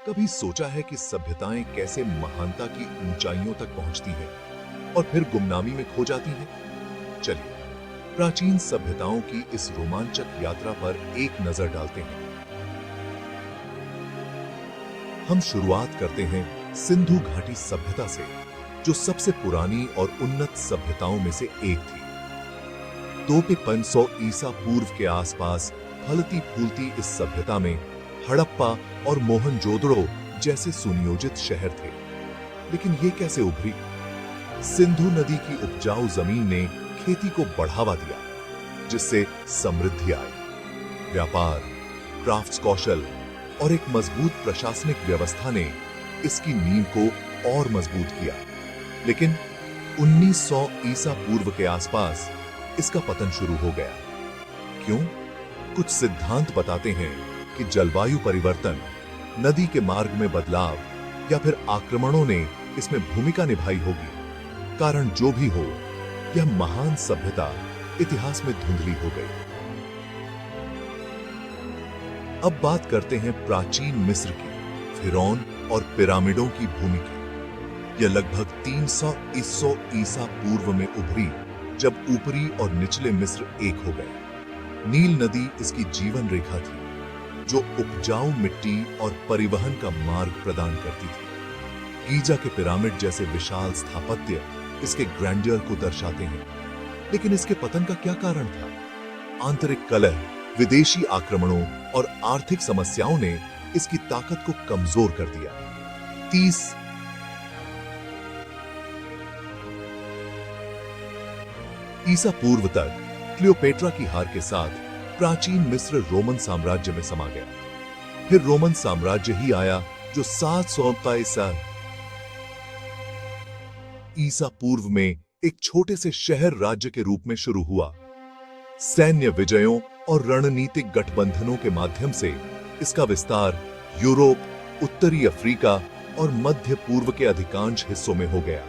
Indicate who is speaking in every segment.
Speaker 1: कभी सोचा है कि सभ्यताएं कैसे महानता की ऊंचाइयों तक पहुंचती हैं और फिर गुमनामी में खो जाती हैं? चलिए, प्राचीन सभ्यताओं की इस रोमांचक यात्रा पर एक नजर डालते हैं। हम शुरुआत करते हैं सिंधु घाटी सभ्यता से, जो सबसे पुरानी और उन्नत सभ्यताओं में से एक थी। 2500 ईसा पूर्व के आसपास फलती फूलती इस सभ्यता में हड़प्पा और मोहनजोदड़ो जैसे सुनियोजित शहर थे। लेकिन ये कैसे उभरी? सिंधु नदी की उपजाऊ जमीन ने खेती को बढ़ावा दिया, जिससे समृद्धि आई। व्यापार, क्राफ्ट्स कौशल और एक मजबूत प्रशासनिक व्यवस्था ने इसकी नींव को और मजबूत किया। लेकिन 1900 ईसा पूर्व के आसपास इसका पतन शुरू हो गया। क्यों? कुछ सिद्धांत बताते हैं कि जलवायु परिवर्तन, नदी के मार्ग में बदलाव या फिर आक्रमणों ने इसमें भूमिका निभाई होगी। कारण जो भी हो, यह महान सभ्यता इतिहास में धुंधली हो गई। अब बात करते हैं प्राचीन मिस्र की, फिरौन और पिरामिडों की भूमि की। यह लगभग 300 ईसा पूर्व में उभरी, जब ऊपरी और निचले मिस्र एक हो गए। नील नदी इसकी जीवन रेखा थी, जो उपजाऊ मिट्टी और परिवहन का मार्ग प्रदान करती थी। गीजा के पिरामिड जैसे विशाल स्थापत्य इसके ग्रैंडियर को दर्शाते हैं। लेकिन इसके पतन का क्या कारण था? आंतरिक कलह, विदेशी आक्रमणों और आर्थिक समस्याओं ने इसकी ताकत को कमजोर कर दिया। 30 ईसा पूर्व तक क्लियोपेट्रा की हार के साथ प्राचीन मिस्र रोमन साम्राज्य में समा गया। फिर रोमन साम्राज्य ही आया, जो 700 ईसा पूर्व में एक छोटे से शहर राज्य के रूप में शुरू हुआ। सैन्य विजयों और रणनीतिक गठबंधनों के माध्यम से इसका विस्तार यूरोप, उत्तरी अफ्रीका और मध्य पूर्व के अधिकांश हिस्सों में हो गया।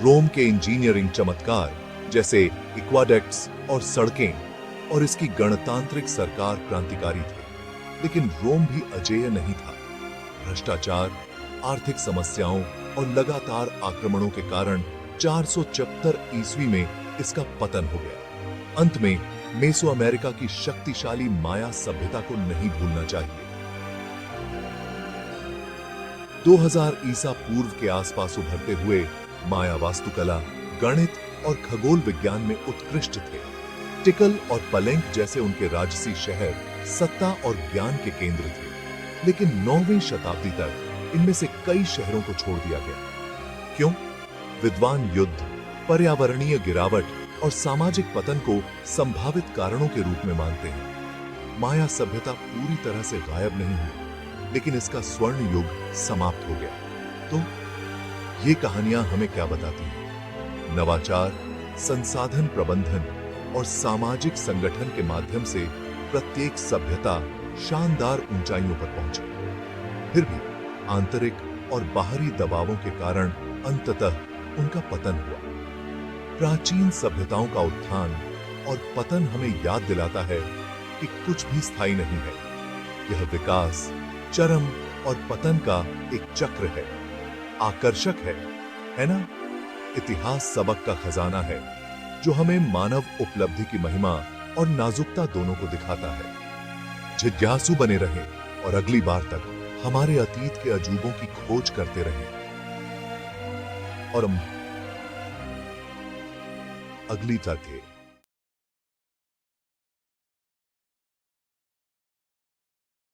Speaker 1: रोम के इंजीनियरिंग चमत्कार, जैसे एक्वाडक्ट्स और सड़कें, और इसकी गणतांत्रिक सरकार क्रांतिकारी थे। लेकिन रोम भी अजेय नहीं था। भ्रष्टाचार, आर्थिक समस्याओं और लगातार आक्रमणों के कारण 474 ईस्वी में इसका पतन हो गया। अंत में मेसो अमेरिका की शक्तिशाली माया सभ्यता को नहीं भूलना चाहिए। 2000 ईसा पूर्व के आसपास उभरते हुए माया वास्तुकला, गणित और खगोल विज्ञान में उत्कृष्ट थे। टिकल और पलेंक जैसे उनके राजसी शहर सत्ता और ज्ञान के केंद्र थे। लेकिन 9वीं शताब्दी तक इनमें से कई शहरों को छोड़ दिया गया। क्यों? विद्वान युद्ध, पर्यावरणीय गिरावट और सामाजिक पतन को संभावित कारणों के रूप में मानते हैं। माया सभ्यता पूरी तरह से गायब नहीं हुई, लेकिन इसका स्वर्ण युग समाप्त हो गया। तो ये कहानियां हमें क्या बताती हैं? नवाचार, संसाधन प्रबंधन और सामाजिक संगठन के माध्यम से प्रत्येक सभ्यता शानदार ऊंचाइयों पर पहुंची। फिर भी आंतरिक और बाहरी दबावों के कारण अंततः उनका पतन हुआ। प्राचीन सभ्यताओं का उत्थान और पतन हमें याद दिलाता है कि कुछ भी स्थायी नहीं है। यह विकास, चरम और पतन का एक चक्र है। आकर्षक है ना? इतिहास सबक का खजाना है, जो हमें मानव उपलब्धि की महिमा और नाजुकता दोनों को दिखाता है। जिज्ञासु बने रहें और अगली बार तक हमारे अतीत के अजूबों की खोज करते रहें। और अगली तक